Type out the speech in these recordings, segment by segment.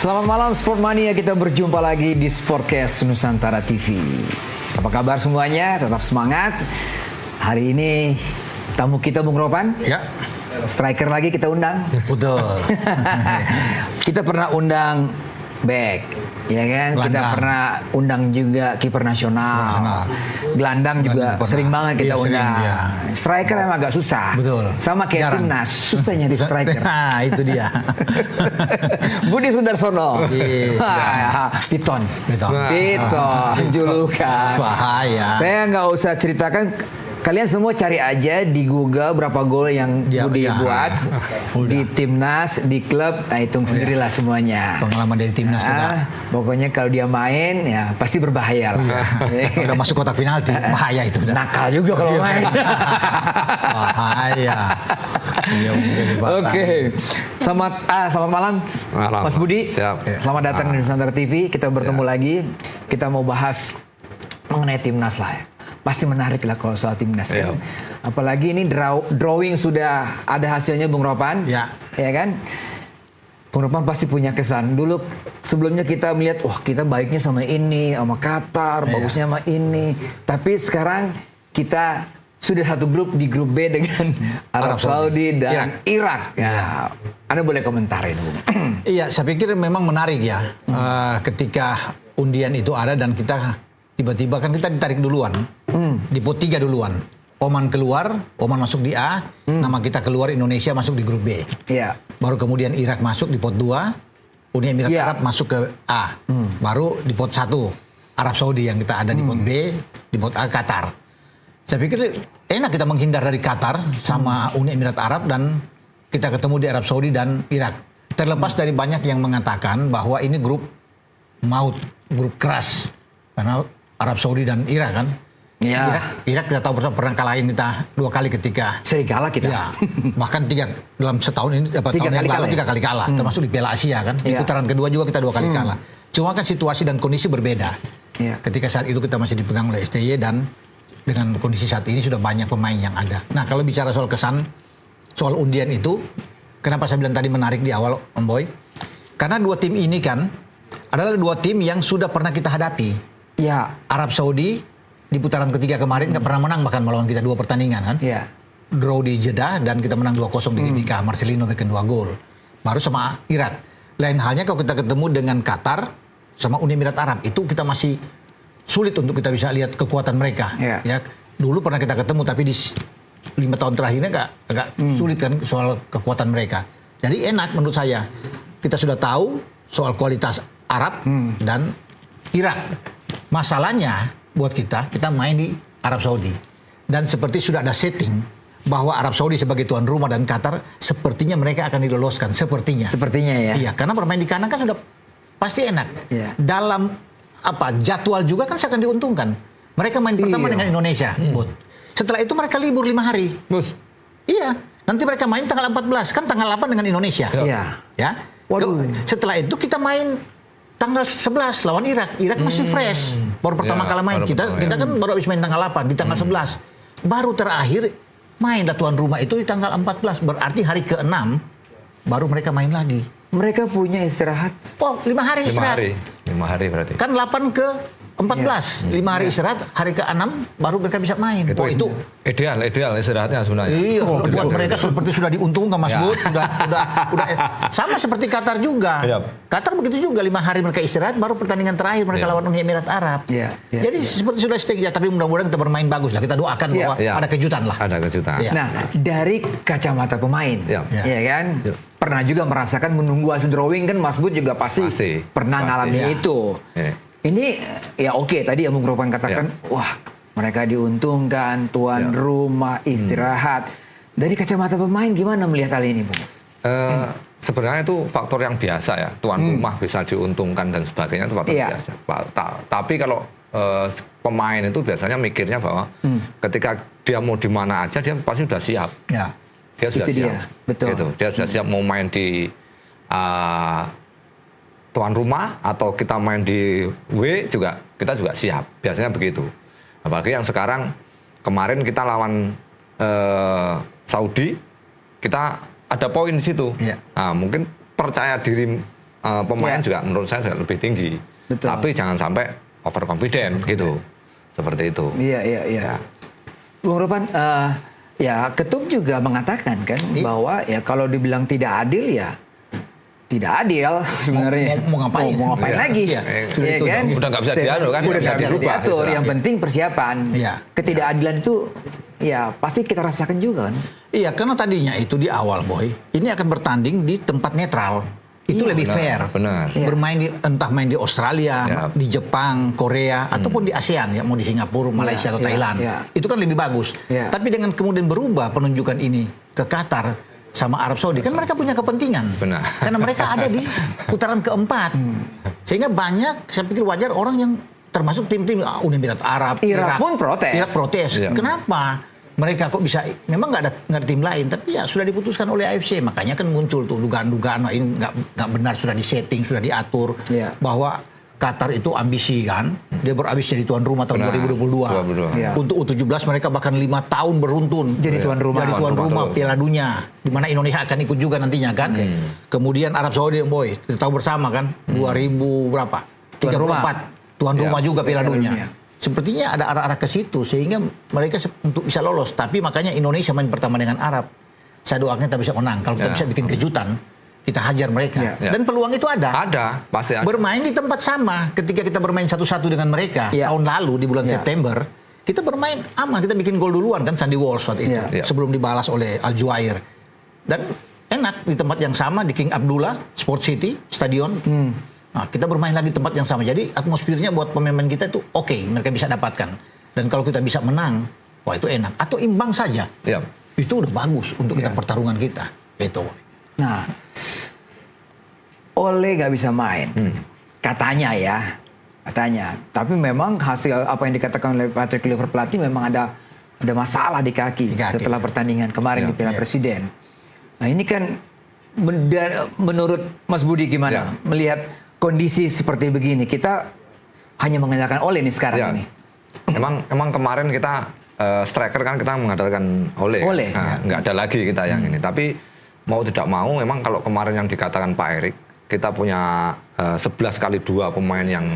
Selamat malam Sportmania, kita berjumpa lagi di Sportcast Nusantara TV. Apa kabar semuanya? Tetap semangat. Hari ini tamu kita Bung Ropan. Ya. Striker lagi kita undang. Betul. Kita pernah undang back, ya kan? Gelandang. Kita pernah undang juga kiper nasional. Gelandang juga Pernah. sering banget kita Iya, undang. sering, ya. Striker emang agak susah. Betul. Sama kayak Jarang. timnas, susah nyari striker. Nah, itu dia. Budi Sudarsono. Iya. Piton. Piton. Piton, julukan. Bahaya. Saya nggak usah ceritakan. Kalian semua cari aja di Google berapa gol yang Ya, Budi ya. buat Udah. di timnas, di klub. Nah, hitung sendirilah semuanya. Pengalaman dari timnas sudah. Pokoknya kalau dia main ya pasti berbahaya lah. Udah masuk kotak penalti, bahaya itu udah. Nakal juga kalau main. Bahaya. Iya, mungkin di Batam. Oke, selamat malam, Malam. Mas Budi. Siap. Selamat datang di Nusantara TV. Kita bertemu lagi. Kita mau bahas mengenai timnas lah. Pasti menarik lah kalau soal timnas kan. Apalagi ini drawing sudah ada hasilnya Bung Ropan. Ya. Ya kan? Bung Ropan pasti punya kesan. Dulu sebelumnya kita melihat, wah kita baiknya sama ini, sama Qatar, bagusnya sama ini. Tapi sekarang kita sudah satu grup di grup B dengan Arab Saudi dan Irak. Ya, Anda boleh komentarin, Bung. Iya, saya pikir memang menarik ya. Ketika undian itu ada dan kita tiba-tiba kan kita ditarik duluan. Di pot 3 duluan. Oman keluar, Oman masuk di A, nama kita keluar, Indonesia masuk di grup B. Iya. Baru kemudian Irak masuk di pot 2, Uni Emirat Iya. Arab masuk ke A. Baru di pot 1, Arab Saudi yang kita ada di pot B, di pot A Qatar. Saya pikir enak kita menghindar dari Qatar sama Uni Emirat Arab dan kita ketemu di Arab Saudi dan Irak. Terlepas dari banyak yang mengatakan bahwa ini grup maut, grup keras. Karena Arab Saudi dan Irak kan. Iya. Irak kita tahu pernah kalahin kita 2 kali ketika Sering kalah kita. ya, bahkan dalam setahun ini tahun yang kali lalu kalah ya? 3 kali kalah, termasuk di Piala Asia kan. Di Iya. putaran kedua juga kita 2 kali kalah. Cuma kan situasi dan kondisi berbeda. Iya. Ketika saat itu kita masih dipegang oleh STY dan dengan kondisi saat ini sudah banyak pemain yang ada. Nah, kalau bicara soal kesan, soal undian itu, kenapa saya bilang tadi menarik di awal, Om Boy? Karena 2 tim ini kan adalah 2 tim yang sudah pernah kita hadapi. Ya. Arab Saudi di putaran ketiga kemarin nggak pernah menang, bahkan melawan kita 2 pertandingan kan. Iya. Draw di Jeddah dan kita menang 2-0 di GBK. Marcelino bikin 2 gol. Baru sama Irak. Lain halnya kalau kita ketemu dengan Qatar sama Uni Emirat Arab, itu kita masih sulit untuk kita bisa lihat kekuatan mereka. Iya. Ya, dulu pernah kita ketemu tapi di 5 tahun terakhirnya agak sulit kan soal kekuatan mereka. Jadi enak menurut saya. Kita sudah tahu soal kualitas Arab dan Irak. Masalahnya buat kita main di Arab Saudi. Dan seperti sudah ada setting bahwa Arab Saudi sebagai tuan rumah dan Qatar sepertinya mereka akan diloloskan. Sepertinya ya. Iya, karena bermain di kandang kan sudah pasti enak. Iya. Dalam jadwal juga kan akan diuntungkan. Mereka main pertama dengan Indonesia, Bud. Setelah itu mereka libur 5 hari. Bus. Iya, nanti mereka main tanggal 14, kan tanggal 8 dengan Indonesia. Iya. Ya. Waduh. Setelah itu kita main tanggal 11 lawan Irak. Irak masih fresh. Baru pertama kali main. Kita kan baru habis main tanggal 8 di tanggal 11. Baru terakhir mainlah tuan rumah itu di tanggal 14. Berarti hari ke-6 baru mereka main lagi. Mereka punya istirahat. Oh, 5 hari 5 istirahat. hari. 5 hari berarti. Kan 8 ke 14. 5 hari istirahat, hari ke-6 baru mereka bisa main. Itu ideal istirahatnya sebenarnya. iya, buat mereka seperti sudah diuntungkan Mas Ya. Bud, udah sama seperti Qatar juga. Iya. Qatar begitu juga 5 hari mereka istirahat, baru pertandingan terakhir mereka lawan Uni Emirat Arab. Iya, iya, Jadi seperti sudah stake ya, tapi mudah-mudahan kita bermain bagus lah. Kita doakan bahwa ada kejutan lah. Ada kejutan. Iya. Nah, dari kacamata pemain, Iya. ya kan? Pernah juga merasakan menunggu hasil drawing kan Mas Bud juga pasti pernah ngalamin ya. itu. Iya. Ini ya oke, tadi yang Bung Ropan katakan, wah mereka diuntungkan, tuan rumah, istirahat. Dari kacamata pemain gimana melihat hal ini, Bung? Sebenarnya itu faktor yang biasa ya. Tuan rumah bisa diuntungkan dan sebagainya itu faktor biasa. Tapi kalau pemain itu biasanya mikirnya bahwa ketika dia mau di mana aja dia pasti sudah siap. Ya. Dia sudah Itu siap. dia, betul. Gitu. Dia sudah siap mau main di tuan rumah atau kita main di W juga kita juga siap. Biasanya begitu. Apalagi yang sekarang kemarin kita lawan Saudi, kita ada poin di situ. Iya. Nah, mungkin percaya diri pemain juga menurut saya juga lebih tinggi. Betul. Tapi jangan sampai overconfident gitu. Seperti itu. Iya. Ya. Bung Ropan, ya Ketum juga mengatakan kan bahwa ya kalau dibilang tidak adil ya tidak adil sebenarnya. Mau ngapain? Mau ngapain Iya. lagi? Iya. Iya kan? Udah nggak bisa diatur kan? Udah nggak bisa dirubah, diatur. Yang istilahnya. penting persiapan. Iya. Ketidakadilan itu ya pasti kita rasakan juga kan. Iya, karena tadinya itu di awal, Boy, ini akan bertanding di tempat netral. Itu Iya, lebih benar, fair. benar. Iya. Bermain entah main di Australia, Ya. di Jepang, Korea, ataupun di ASEAN, ya mau di Singapura, Malaysia atau iya, Thailand. iya. Itu kan lebih bagus. Iya. Tapi dengan kemudian berubah penunjukan ini ke Qatar sama Arab Saudi, kan mereka punya kepentingan. Benar. Karena mereka ada di putaran keempat. Sehingga banyak, saya pikir wajar orang yang termasuk tim-tim Uni Emirat Arab, Irak pun protes. Irak protes. Iya. Kenapa? Mereka kok bisa, memang nggak ada tim lain, tapi ya sudah diputuskan oleh AFC. Makanya kan muncul tuh dugaan-dugaan, wah, ini nggak benar, sudah disetting, sudah diatur. Iya. Bahwa Qatar itu ambisi kan, dia berambisi jadi tuan rumah tahun Benar. 2022. Iya. Untuk U17 mereka bahkan 5 tahun beruntun Jadi tuan rumah. jadi tuan Tuan rumah rumah, Piala Dunia, di mana Indonesia akan ikut juga nantinya kan. Kemudian Arab Saudi, Boy, kita tahu bersama kan, 2000 berapa? Tuan rumah. 34 tuan Ya, rumah juga Piala Piala Dunia. Dunia. Sepertinya ada arah-arah ke situ sehingga mereka untuk bisa lolos. Tapi makanya Indonesia main pertama dengan Arab. Saya doakan kita bisa menang. Kalau kita Ya. bisa bikin kejutan, kita hajar mereka. Ya. Dan peluang itu ada. Ada, pasti ada. Bermain di tempat sama. Ketika kita bermain satu-satu dengan mereka Ya. tahun lalu di bulan Ya. September, kita bermain aman. Kita bikin gol duluan kan Sandy Walsh waktu itu Ya. Ya. sebelum dibalas oleh Al Juair. Dan enak di tempat yang sama di King Abdullah Sport City Stadion. Nah, kita bermain lagi di tempat yang sama. Jadi atmosfernya buat pemain-pemain kita itu oke, mereka bisa dapatkan. Dan kalau kita bisa menang, wah itu enak. Atau imbang saja, Ya. itu udah bagus untuk kita Iya. pertarungan kita. Gitu. Nah, Ole nggak bisa main, katanya ya, katanya. Tapi memang hasil apa yang dikatakan oleh Patrick Kluivert pelatih memang ada masalah di kaki, Di kaki, setelah ya. pertandingan kemarin Ya, di Piala ya. Presiden. Nah ini kan menurut Mas Budi gimana Ya. melihat kondisi seperti begini? Kita hanya mengandalkan Ole nih sekarang Ya. ini. Emang kemarin kita striker kan kita mengandalkan Ole. Ole, Nah, ya. nggak ada lagi kita yang ini. Tapi mau tidak mau, memang kalau kemarin yang dikatakan Pak Erik, kita punya 11 kali 2 pemain yang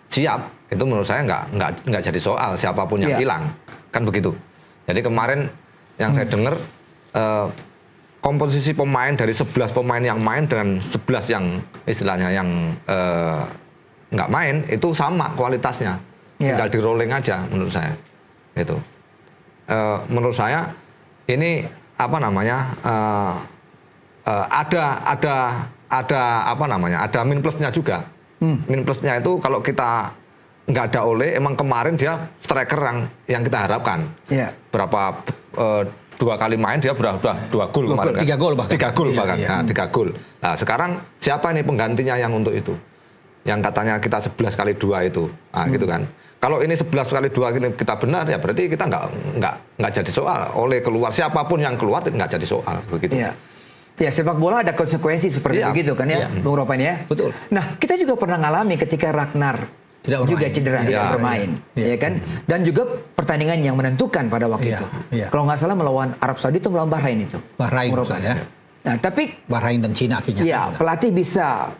siap. Itu menurut saya nggak jadi soal siapapun yang Ya. hilang, kan begitu. Jadi kemarin yang saya dengar komposisi pemain dari 11 pemain yang main dan 11 yang istilahnya yang nggak main itu sama kualitasnya. Ya. Tinggal di rolling aja menurut saya. Itu. Menurut saya ini apa namanya? Ada min plusnya juga. Min plusnya itu kalau kita nggak ada Ole, emang kemarin dia striker yang kita harapkan. Ya. Berapa 2 kali main dia udah 2 gol kemarin. 3 gol bahkan. 3 gol Iya, bahkan. iya. Nah, 3 gol. Nah, sekarang siapa nih penggantinya yang untuk itu? Yang katanya kita 11 kali 2 itu. Nah, gitu kan. Kalau ini 11 kali 2 ini kita benar ya berarti kita nggak jadi soal. Oleh keluar siapapun yang keluar nggak jadi soal begitu. Iya. Ya sepak bola ada konsekuensi seperti Iya. begitu kan ya, Iya. Bung Ropan ya. Betul. Nah kita juga pernah ngalami ketika Ragnar Tidak bermain. juga cedera Iya, tidak bermain, iya. ya kan? Dan juga pertandingan yang menentukan pada waktu Iya, itu. iya. Kalau nggak salah melawan Arab Saudi itu melawan Bahrain itu. Bahrain Bung Ropan. ya. Nah tapi Bahrain dan Cina akhirnya. ya pelatih bisa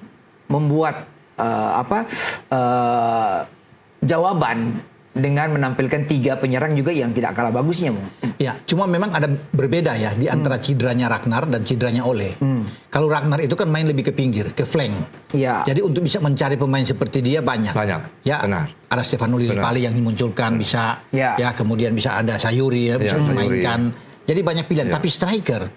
membuat jawaban dengan menampilkan 3 penyerang juga yang tidak kalah bagusnya, Bung. Ya, cuma memang ada berbeda ya di antara cederanya Ragnar dan cederanya Ole. Kalau Ragnar itu kan main lebih ke pinggir, ke flank. Iya. Jadi untuk bisa mencari pemain seperti dia banyak. Banyak, Ya, benar. ada Stefano Lillipali yang dimunculkan bisa. Ya. Ya, kemudian bisa ada Sayuri ya, bisa Ya, dimainkan. Jadi banyak pilihan. Ya. Tapi striker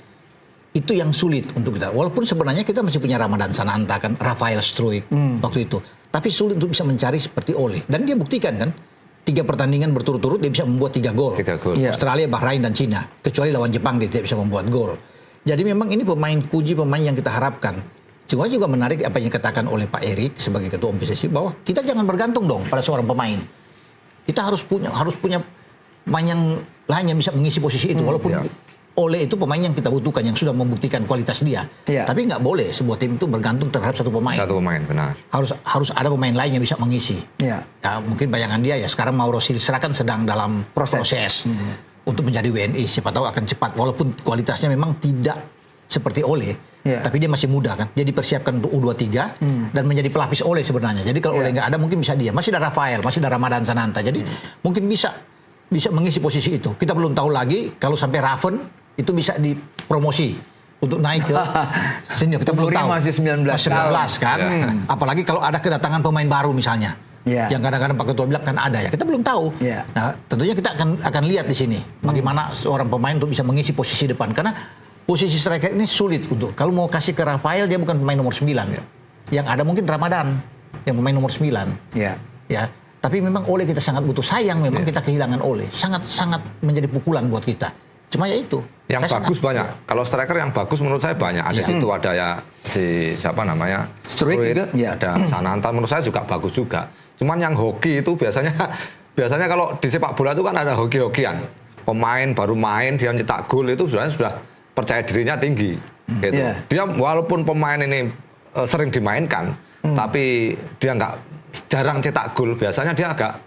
itu yang sulit untuk kita. Walaupun sebenarnya kita masih punya Ramadan Sananta kan, Rafael Struijk waktu itu. Tapi sulit untuk bisa mencari seperti Ole. Dan dia buktikan kan, 3 pertandingan berturut-turut dia bisa membuat 3 gol. 3 gol. Iya. Australia, Bahrain, dan Cina. Kecuali lawan Jepang dia tidak bisa membuat gol. Jadi memang ini pemain pemain yang kita harapkan. Cuma juga menarik apa yang dikatakan oleh Pak Erik sebagai ketua PSSI bahwa kita jangan bergantung dong pada seorang pemain. Kita harus punya pemain yang lain yang bisa mengisi posisi itu. Walaupun iya. Ole itu pemain yang kita butuhkan yang sudah membuktikan kualitas dia. Iya. Tapi nggak boleh sebuah tim itu bergantung terhadap satu pemain. Satu pemain benar. Harus ada pemain lain yang bisa mengisi. Ya. Ya, mungkin bayangan dia ya sekarang Mauro Silstra kan sedang dalam proses untuk menjadi WNI. Siapa tahu akan cepat walaupun kualitasnya memang tidak seperti Ole, Yeah. tapi dia masih muda kan. Dia dipersiapkan untuk U23 dan menjadi pelapis Ole sebenarnya. Jadi kalau Ole nggak ada mungkin bisa dia. Masih ada Rafael, masih ada Ramadan Sananta. Jadi mungkin bisa mengisi posisi itu. Kita belum tahu lagi kalau sampai Raven itu bisa dipromosi untuk naik ke senior. Kita belum Umurnya tahu. masih 19 kan. Apalagi kalau ada kedatangan pemain baru misalnya. Ya. Yang kadang-kadang Pak Ketua bilang kan ada ya. Kita belum tahu. Ya. Nah, tentunya kita akan lihat di sini bagaimana seorang pemain untuk bisa mengisi posisi depan, karena posisi striker ini sulit untuk kalau mau kasih ke Rafael, dia bukan pemain nomor 9. Yang ada mungkin Ramadan yang pemain nomor 9. Ya. Ya. Tapi memang Ole kita sangat butuh. Sayang memang kita kehilangan Ole. Sangat menjadi pukulan buat kita. Cuma ya itu. Yang Saya bagus banyak. Kalau striker yang bagus menurut saya banyak. Ada situ ada ya si siapa namanya? Struik juga, ya. Ada Sananta, menurut saya juga bagus juga. Cuman yang hoki itu biasanya kalau di sepak bola itu kan ada hoki-hokian. Pemain baru main dia nyetak gol itu sebenarnya sudah percaya dirinya tinggi gitu. Yeah. Dia walaupun pemain ini sering dimainkan, tapi dia nggak jarang cetak gol, biasanya dia agak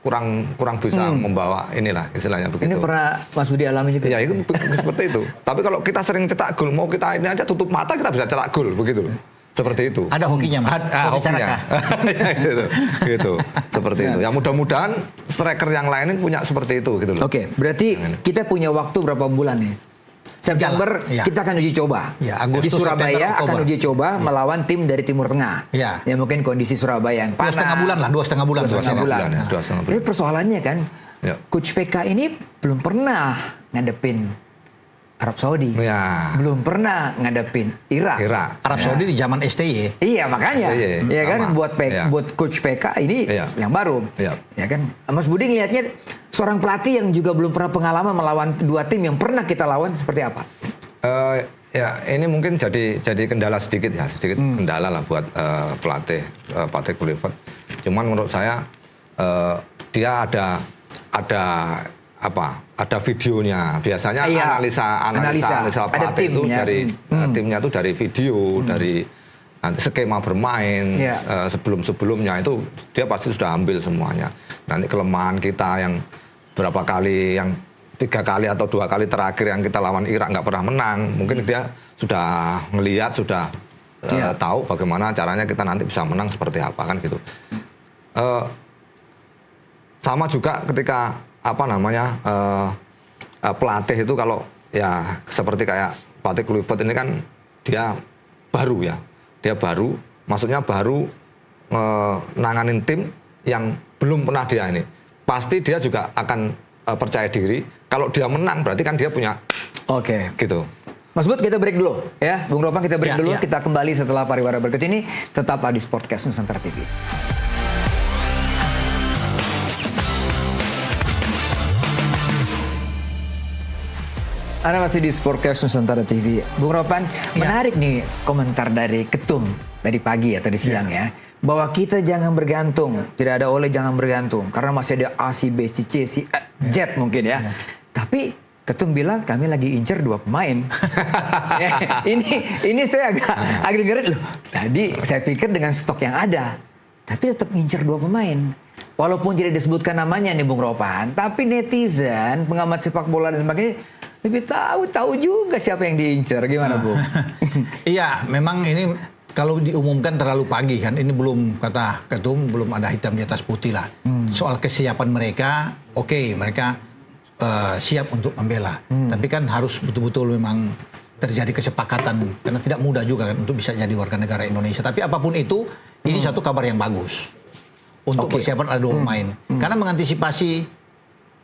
kurang bisa membawa inilah istilahnya begitu. Ini pernah Mas Budi alami juga. Ya itu seperti itu. Tapi kalau kita sering cetak gol, mau kita ini aja tutup mata kita bisa cetak gol begitu loh. Seperti itu. ada hokinya Mas. Hokinya. gitu. Seperti itu. Ya mudah-mudahan striker yang lain ini punya seperti itu gitu loh. Oke, berarti kita punya waktu berapa bulan nih? September Ya. kita akan uji coba. Ya, Di Agustus, Surabaya September, akan Oktober. uji coba melawan tim dari Timur Tengah. Ya. Ya mungkin kondisi Surabaya yang panas. 2,5 bulan lah, 2,5 bulan. 2,5 bulan. ya, 2,5 bulan. Tapi persoalannya kan, Ya. Coach PK ini belum pernah ngadepin Arab Saudi. Ya. Belum pernah ngadepin Irak. Arab Saudi di zaman STY. Iya makanya, Iya, ya kan sama. Iya. buat Coach PK ini Iya. yang baru, Iya. ya kan. Mas Budi ngelihatnya seorang pelatih yang juga belum pernah pengalaman melawan dua tim yang pernah kita lawan seperti apa? Ya ini mungkin jadi kendala sedikit kendala lah buat pelatih Patrick Kluivert. Cuman menurut saya dia ada videonya. Biasanya analisa Ada pelatih itu timnya. dari timnya itu dari video, dari skema bermain sebelum-sebelumnya itu dia pasti sudah ambil semuanya. Nanti kelemahan kita yang berapa kali, yang 3 kali atau 2 kali terakhir yang kita lawan Irak nggak pernah menang, mungkin dia sudah ngelihat, sudah tahu bagaimana caranya kita nanti bisa menang seperti apa kan gitu. Sama juga ketika pelatih itu kalau ya seperti kayak Patrick Kluivert ini kan dia baru, maksudnya baru nanganin tim yang belum pernah dia ini. Pasti dia juga akan percaya diri. Kalau dia menang berarti kan dia punya. Oke. Gitu. Mas Bud, kita break dulu ya. Bung Ropan, kita break dulu. Ya. Kita kembali setelah pariwara berikut ini. Tetap di Sportcast Nusantara TV. Anda masih di Sportcast Nusantara TV. Bung Ropan, menarik nih komentar dari Ketum tadi pagi atau di siang ya. Bahwa kita jangan bergantung, tidak ada Ole jangan bergantung. Karena masih ada A, si B, si C, si Z mungkin ya. Tapi Ketum bilang kami lagi incer 2 pemain. Ya, ini saya agak ngeret loh. Tadi saya pikir dengan stok yang ada, tapi tetap ngincer 2 pemain. Walaupun tidak disebutkan namanya nih Bung Ropan, tapi netizen, pengamat sepak bola dan sebagainya lebih tahu juga siapa yang diincer. Gimana Bung? Iya, memang ini kalau diumumkan terlalu pagi kan. Ini belum, kata Ketum, belum ada hitam di atas putih lah. Soal kesiapan mereka, oke, mereka siap untuk membela. Tapi kan harus betul-betul memang terjadi kesepakatan. Karena tidak mudah juga kan untuk bisa jadi warga negara Indonesia. Tapi apapun itu, ini satu kabar yang bagus. Untuk persiapan ada 2 pemain. Karena mengantisipasi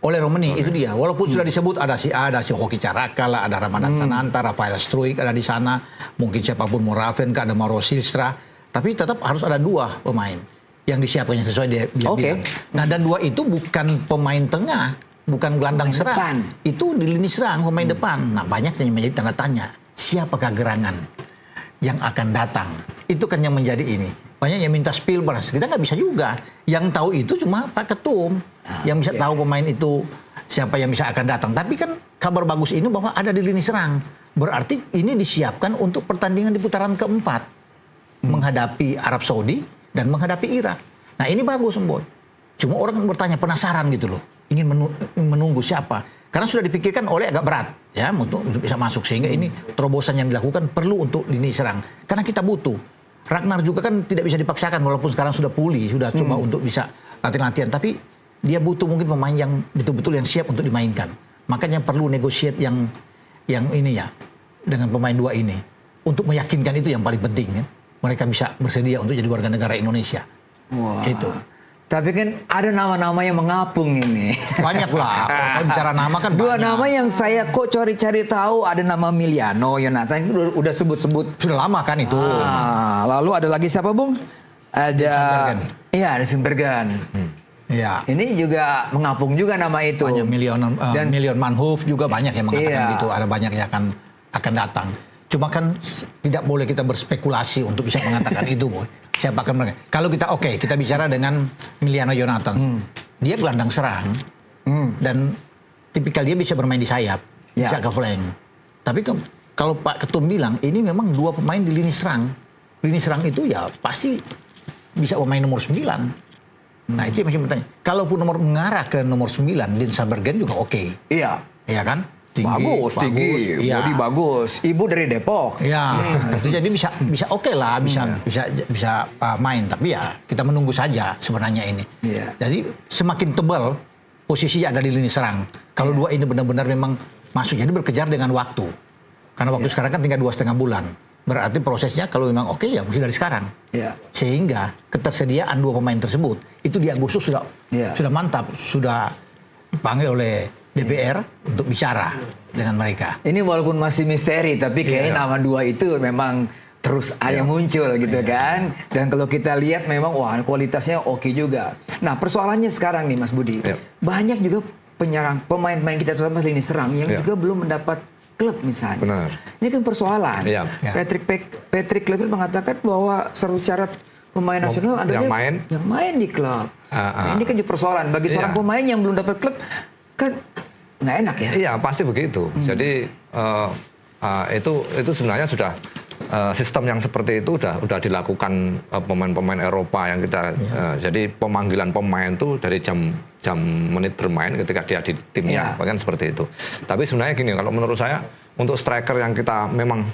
oleh Romani, itu dia. Walaupun sudah disebut ada si A, ada si Hoki Caraka lah, ada Ramadan Sananta, Rafael Struik ada di sana. Mungkin siapapun mau Raven, ada Mauro Silstra. Tapi tetap harus ada 2 pemain yang disiapkan yang sesuai dia bilang. Nah, dan 2 itu bukan pemain tengah, bukan gelandang serang. Itu di lini serang, pemain depan. Nah, banyak yang menjadi tanda tanya. Siapakah gerangan yang akan datang? Itu kan yang menjadi ini. Banyak yang minta Spielberg. Kita nggak bisa juga. Yang tahu itu cuma Pak Ketum. Yang bisa tahu pemain itu siapa yang bisa akan datang. Tapi kan kabar bagus ini bahwa ada di lini serang. Berarti ini disiapkan untuk pertandingan di putaran keempat. Menghadapi Arab Saudi dan menghadapi Irak. Nah ini bagus, Boy. Cuma orang bertanya, penasaran gitu loh. Ingin menunggu siapa. Karena sudah dipikirkan oleh agak berat ya untuk bisa masuk, sehingga ini terobosan yang dilakukan perlu untuk lini serang. Karena kita butuh. Ragnar juga kan tidak bisa dipaksakan walaupun sekarang sudah pulih, sudah coba untuk bisa latihan-latihan, tapi dia butuh mungkin pemain yang betul-betul yang siap untuk dimainkan. Makanya perlu negosiat yang ini ya dengan pemain dua ini untuk meyakinkan, itu yang paling penting kan. Mereka bisa bersedia untuk jadi warga negara Indonesia. Wah. Itu. Tapi kan ada nama-nama yang mengapung ini. Banyak lah. Kalau bicara nama kan Dua banyak. nama yang saya kok cari-cari tahu, ada nama Miliano, Yonatan, itu udah sebut-sebut. Sudah lama kan itu. Lalu ada lagi siapa, Bung? Ada, Sandbergen. iya, ada Sandbergen. Ya. Ini juga mengapung juga nama itu. Banyak Milion Manhoef juga banyak yang mengatakan Iya. gitu. Ada banyak yang akan datang. Cuma kan tidak boleh kita berspekulasi untuk bisa mengatakan itu, boy. Siapa akan mereka? Kalau kita bicara dengan Miliano Yonatan. Dia gelandang serang dan tipikal dia bisa bermain di sayap, Ya. bisa ke flank. Tapi kalau Pak Ketum bilang ini memang dua pemain di lini serang. Lini serang itu ya pasti bisa pemain nomor 9. Nah, itu yang masih bertanya. Kalaupun mengarah ke nomor 9, Dean Sandbergen juga oke. Iya. Iya kan? Bagus, tinggi, iya. body bagus. Ibu dari Depok. Ya, itu jadi bisa oke lah, bisa main. Tapi ya kita menunggu saja sebenarnya ini. Iya. Jadi semakin tebal posisinya ada di lini serang. Kalau dua ini benar-benar memang masuk, jadi berkejar dengan waktu. Karena waktu sekarang kan tinggal 2,5 bulan. Berarti prosesnya kalau memang oke ya mesti dari sekarang. Iya. Sehingga ketersediaan dua pemain tersebut itu di Agustus sudah mantap, sudah dipanggil oleh DPR untuk bicara dengan mereka. Ini walaupun masih misteri, tapi kayaknya nama dua itu memang terus aja muncul gitu kan. Dan kalau kita lihat memang wah kualitasnya oke juga. Nah persoalannya sekarang nih Mas Budi, banyak juga pemain-pemain kita terutama lini serang yang juga belum mendapat klub misalnya. Benar. Ini kan persoalan. Iya. Patrick Kluivert mengatakan bahwa syarat pemain nasional adalah yang main di klub. Nah, ini kan juga persoalan bagi seorang pemain yang belum dapat klub, kan nggak enak ya? Iya, pasti begitu. Jadi itu sebenarnya sudah sistem yang seperti itu udah dilakukan pemain-pemain Eropa yang kita jadi pemanggilan pemain itu dari jam menit bermain ketika dia di timnya, bahkan seperti itu. Tapi sebenarnya gini, kalau menurut saya untuk striker yang kita memang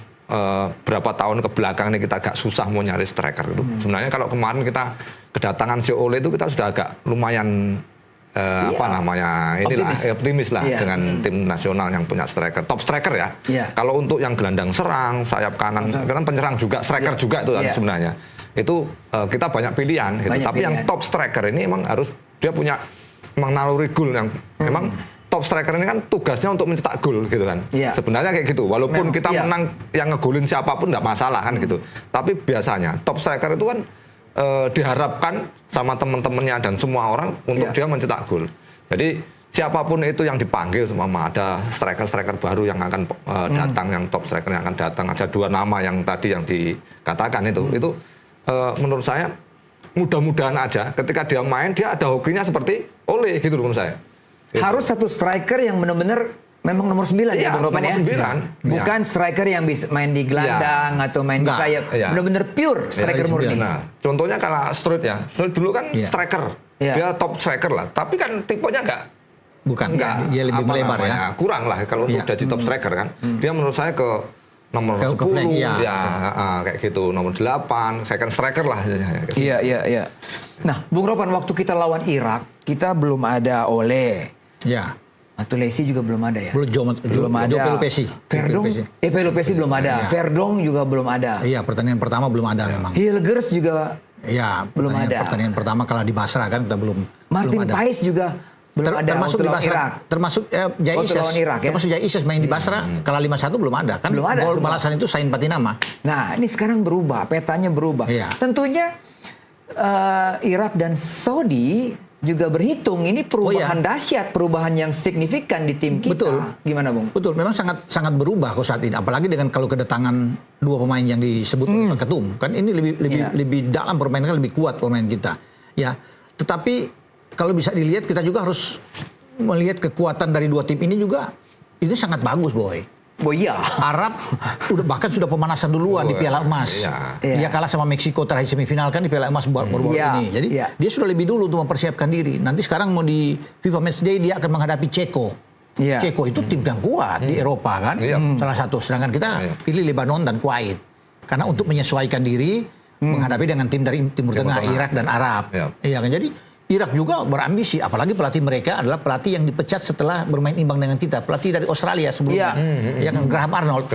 berapa tahun ke belakang ini kita agak susah mau nyari striker itu. Sebenarnya kalau kemarin kita kedatangan si Ole itu kita sudah agak lumayan optimis lah dengan tim nasional yang punya striker, top striker ya. Kalau untuk yang gelandang serang, sayap kanan, kan penyerang juga, striker juga itu sebenarnya. Itu kita banyak pilihan gitu. Tapi yang top striker ini emang harus dia punya emang naluri gol yang memang top striker ini kan tugasnya untuk mencetak gol gitu kan. Sebenarnya kayak gitu. Walaupun kita menang yang ngegolin siapapun nggak masalah kan gitu. Tapi biasanya top striker itu kan diharapkan sama teman-temannya dan semua orang untuk dia mencetak gol. Jadi siapapun itu yang dipanggil, semua ada striker-striker baru yang akan datang, yang top striker yang akan datang. Ada dua nama yang tadi yang dikatakan itu menurut saya mudah-mudahan aja ketika dia main dia ada hokinya seperti Ole gitu menurut saya. Harus satu striker yang benar-benar memang nomor 9 ya Bung Ropan ya. Bukan striker yang bisa main di gelandang atau main di sayap. Benar-benar pure striker murni. Nah, contohnya kalau Sturridge ya. Sturridge dulu kan striker. Dia top striker lah. Tapi kan tipenya bukan. Dia lebih melebar ya. Kurang lah kalau udah di top striker kan. Dia menurut saya ke nomor 10 kayak gitu, nomor 8, second striker lah. Iya. Nah, Bung Ropan waktu kita lawan Irak, kita belum ada Ole. Ya. Matulesi juga belum ada ya? Belum ada. Pelupesi belum ada. Verdong juga belum ada. Iya, pertandingan pertama belum ada memang. Hilgers juga belum ada. Pertandingan pertama kalah di Basra kan kita belum. Martin Pais juga belum ada. Termasuk di Basra. Termasuk Jai Isyas. Termasuk Jai Isyas main di Basra kalah 5-1 belum ada kan. Belum ada. Gol balasan itu Sain Patinama. Nah, ini sekarang berubah, petanya berubah. Tentunya Irak dan Saudi juga berhitung ini perubahan dahsyat, perubahan yang signifikan di tim kita. Betul. Gimana, Bung? Betul, memang sangat berubah kok saat ini. Apalagi dengan kalau kedatangan dua pemain yang disebut oleh Pak Ketum. Kan ini lebih dalam permainan, lebih kuat pemain kita. Ya, tetapi kalau bisa dilihat kita juga harus melihat kekuatan dari dua tim ini juga. Ini sangat bagus, Boy. Oh iya. Arab bahkan sudah pemanasan duluan di Piala Emas. Dia kalah sama Meksiko terakhir semifinal kan di Piala Emas baru-baru ini. Jadi dia sudah lebih dulu untuk mempersiapkan diri. Nanti sekarang mau di FIFA Matchday dia akan menghadapi Ceko. Iya. Ceko itu tim yang kuat di Eropa kan, salah satu. Sedangkan kita pilih Lebanon dan Kuwait karena untuk menyesuaikan diri menghadapi dengan tim dari Timur Tengah, Irak dan Arab. Iya kan, jadi Irak juga berambisi, apalagi pelatih mereka adalah pelatih yang dipecat setelah bermain imbang dengan kita, pelatih dari Australia sebelumnya, ya kan, Graham Arnold.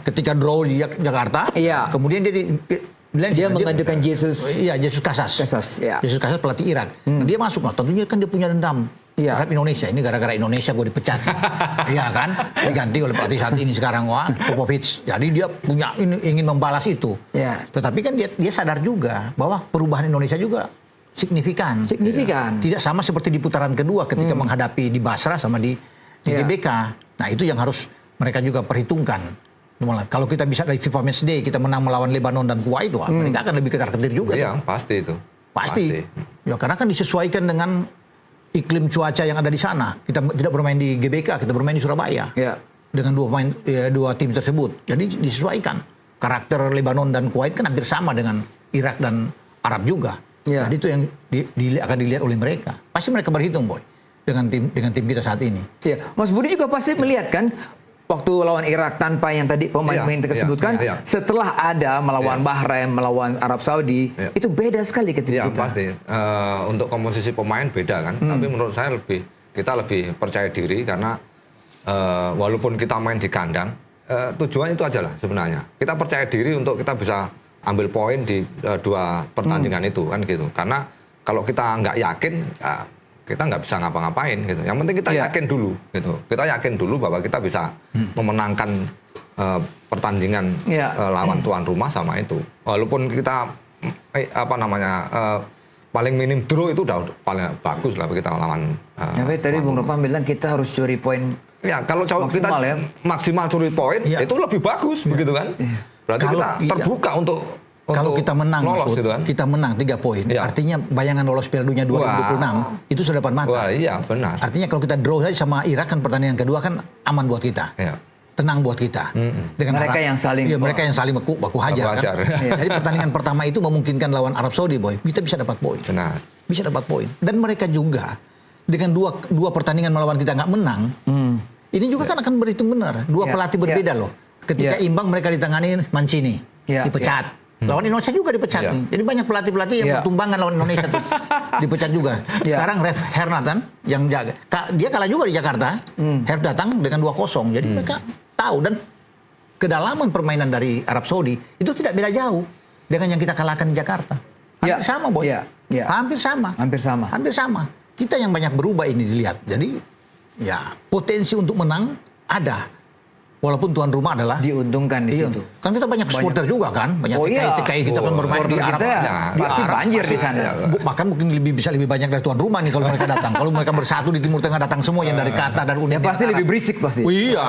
Ketika draw di Jakarta, kemudian dia mengajukan Jesus Casas. Ya. Jesus Casas pelatih Irak. Nah, dia masuk, nah, tentunya kan dia punya dendam terhadap Indonesia. Ini gara-gara Indonesia gue dipecat. Iya kan? Diganti oleh pelatih saat ini sekarang Popovic. Jadi dia punya ingin membalas itu. Tetapi kan dia sadar juga bahwa perubahan Indonesia juga signifikan. Tidak sama seperti di putaran kedua ketika menghadapi di Basra sama di GBK. Nah, itu yang harus mereka juga perhitungkan. Kalau kita bisa dari FIFA Matchday kita menang melawan Lebanon dan Kuwait, mereka akan lebih ketar-ketir juga. Iya, pasti itu. Pasti. Ya, karena kan disesuaikan dengan iklim cuaca yang ada di sana. Kita tidak bermain di GBK, kita bermain di Surabaya. Dengan dua tim tersebut. Jadi disesuaikan. Karakter Lebanon dan Kuwait kan hampir sama dengan Irak dan Arab juga. Jadi itu yang akan dilihat oleh mereka. Pasti mereka berhitung, Boy, dengan tim kita saat ini. Mas Budi juga pasti melihat kan waktu lawan Irak tanpa yang tadi pemain-pemain tersebutkan, setelah ada melawan Bahrain, melawan Arab Saudi, itu beda sekali ketika kita. Pasti. Untuk komposisi pemain beda kan. Tapi menurut saya kita lebih percaya diri karena walaupun kita main di kandang, tujuan itu aja lah sebenarnya. Kita percaya diri untuk kita bisa ambil poin di dua pertandingan itu kan gitu. Karena kalau kita nggak yakin, kita nggak bisa ngapa-ngapain gitu. Yang penting kita yakin dulu gitu. Kita yakin dulu bahwa kita bisa memenangkan pertandingan lawan tuan rumah sama itu. Walaupun kita paling minim draw itu udah paling bagus lah kita lawan. Tapi tadi Bung Ropan bilang kita harus curi poin. Ya kalau kita maksimal curi poin itu lebih bagus begitu kan. Berarti kita terbuka untuk kalau kita menang, lolos, gitu kan? Kita menang 3 poin. Artinya bayangan lolos Piala Dunia 2026 itu sudah depan mata. Iya benar. Artinya kalau kita draw saja sama Irak kan pertandingan kedua kan aman buat kita. Tenang buat kita. Dengan mereka yang saling baku hajar. Kan? Jadi pertandingan pertama itu memungkinkan lawan Arab Saudi, Boy. Kita bisa dapat poin. Benar. Bisa dapat poin. Dan mereka juga dengan dua pertandingan melawan kita nggak menang, ini juga kan akan berhitung benar. Dua pelatih berbeda loh. Ketika imbang mereka ditangani Mancini, dipecat. Lawan Indonesia juga dipecat. Jadi banyak pelatih-pelatih yang bertumbangan lawan Indonesia tuh dipecat juga. Sekarang Ref Hernatan yang jaga, dia kalah juga di Jakarta. Herf datang dengan 2-0. Jadi mereka tahu, dan kedalaman permainan dari Arab Saudi itu tidak beda jauh dengan yang kita kalahkan di Jakarta. Hampir sama, Boy. Hampir sama. Kita yang banyak berubah ini dilihat. Jadi ya potensi untuk menang ada. Walaupun tuan rumah adalah diuntungkan di situ. Kan kita banyak supporter juga kan, banyak TKI kita kan bermain di Arab. Pasti banjir di sana. Bahkan mungkin bisa lebih banyak dari tuan rumah nih kalau mereka datang. Kalau mereka bersatu di Timur Tengah datang semua yang dari Qatar dan Uni Emirat. Pasti lebih berisik pasti. Iya.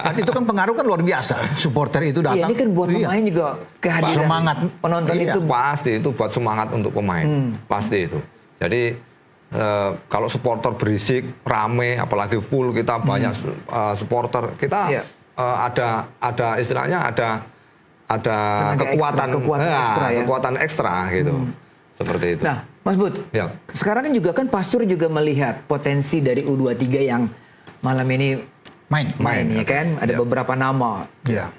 Dan itu kan pengaruh kan luar biasa. Supporter itu datang. Ini kan buat pemain juga kehadiran semangat penonton itu pasti itu buat semangat untuk pemain. Pasti itu. Jadi kalau supporter berisik, rame, apalagi full kita banyak supporter, kita ada istilahnya ada kekuatan ekstra gitu. Seperti itu. Nah, Mas Bud, sekarang kan juga kan Pastur juga melihat potensi dari U23 yang malam ini main ya kan, ada beberapa nama.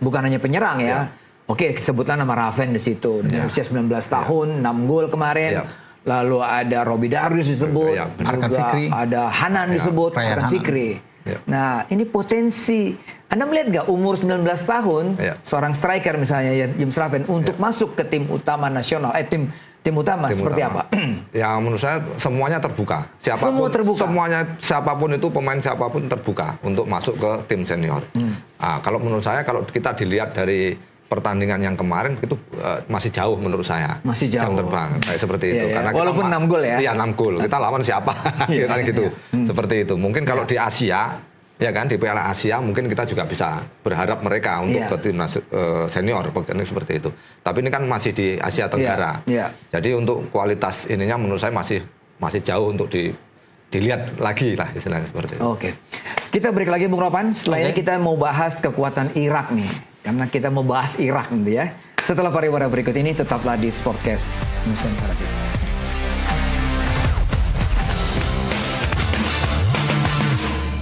Bukan hanya penyerang ya. Oke, sebutlah nama Raven di situ. Usia 19 tahun, 6 gol kemarin. Lalu ada Robi Darius disebut, juga ada Hanan disebut, Arkan Fikri. Nah, ini potensi. Anda melihat nggak umur 19 tahun, seorang striker misalnya James Raven untuk masuk ke tim utama nasional, tim utama seperti apa? Ya menurut saya semuanya terbuka. Semua terbuka. Siapapun itu pemain siapapun terbuka untuk masuk ke tim senior. Nah, kalau menurut saya kalau kita dilihat dari pertandingan yang kemarin itu masih jauh menurut saya. Masih jauh. Jam terbang kayak seperti itu. Karena walaupun 6 gol ya. Iya 6 gol. Kita lawan siapa? Gitu. Seperti itu. Mungkin kalau di Asia, ya kan di Piala Asia mungkin kita juga bisa berharap mereka untuk ke timnas senior seperti itu. Tapi ini kan masih di Asia Tenggara. Jadi untuk kualitas ininya menurut saya masih jauh untuk dilihat lagi lah istilahnya seperti itu. Oke. Kita break lagi Bung Ropan. Setelah ini kita mau bahas kekuatan Irak nih. Karena kita mau bahas Irak nanti ya. Setelah pariwara berikut ini tetaplah di Sportcast Nusantara TV.